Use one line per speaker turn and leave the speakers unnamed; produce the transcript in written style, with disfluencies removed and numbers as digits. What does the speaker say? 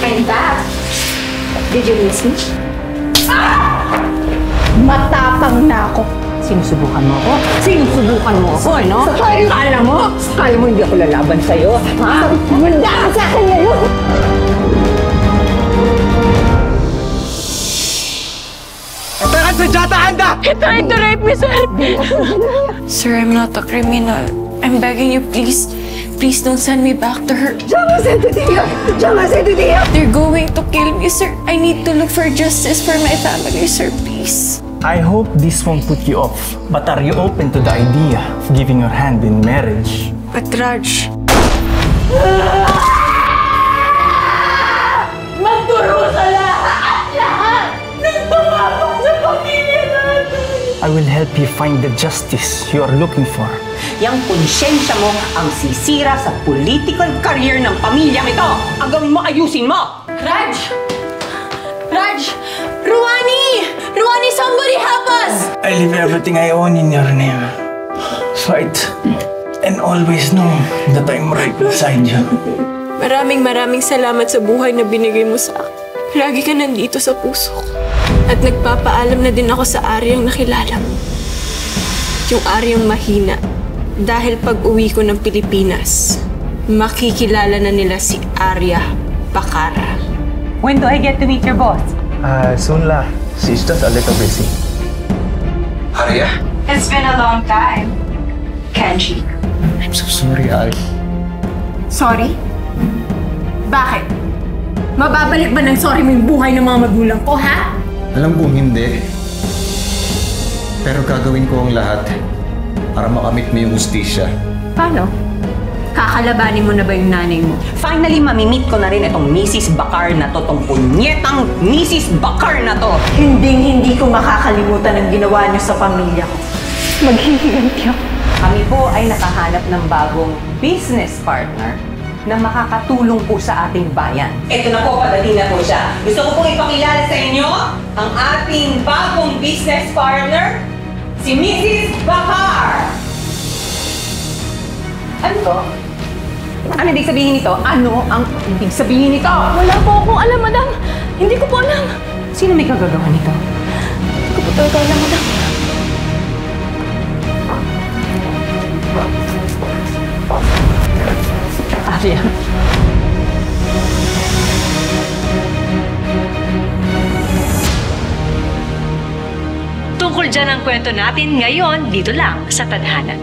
I'm back. Did you miss me? Matapang na ako.
Sinusubukan mo ako? Sinusubukan mo ako, no? Kala mo hindi ako lalaban sa'yo, ha?
Manda ka sa akin ngayon!
Taran sa Jata, handa!
He tried to rape me, sir! Sir, I'm not a criminal. I'm begging you, please. Please don't send me back to her. They're going to kill me, sir. I need to look for justice for my family, sir, please.
I hope this won't put you off, but are you open to the idea of giving your hand in marriage?
But Raj...
Magturo sa lahat ng tumapang sa pamilya natin!
I will help you find the justice you are looking for.
Yang konsyensya mo ang sisira sa political career ng pamilyang ito. Hanggang maayusin mo!
Raj! Raj! Ruani! Ruani, somebody help us!
I leave everything I own in your name. Fight and always know that I'm right beside you.
Maraming salamat sa buhay na binigay mo sa akin. Lagi ka nandito sa puso ko. At nagpapaalam na din ako sa Aryang nakilala mo. Yung Aryang mahina. Dahil pag-uwi ko ng Pilipinas, makikilala na nila si Arya Bakara.
When do I get to meet your boss?
Soon la. She's just a little busy.
Arya?
It's been a long time. Kenji.
I'm so sorry, Al.
Sorry? Bakit? Mababalik ba ng sorry mo yung buhay ng mga magulang ko, ha?
Alam kong hindi. Pero gagawin ko ang lahat para makamit mo yung hustisya.
Paano? Kakalabanin mo na ba yung nanay mo?
Finally, mamimit ko na rin itong Mrs. Bakar na to, tong punyetang Mrs. Bakar na to.
Hindi ko makakalimutan ang ginawa niyo sa pamilya ko. Maghihiganti ako.
Kami po ay nakahanap ng bagong business partner na makakatulong po sa ating bayan. Ito na po, padating na po siya. Gusto ko pong ipakilala sa inyo ang ating bagong business partner, si Mrs. Bakar. Ano to? Ano ibig sabihin nito? Ano ang ibig sabihin nito?
Wala po akong alam, madam. Hindi ko po alam.
Sino may kagagawa nito?
Hindi ko po talaga alam, madam.
Arya.
Tungkol dyan ang kwento natin ngayon dito lang sa Tadhana.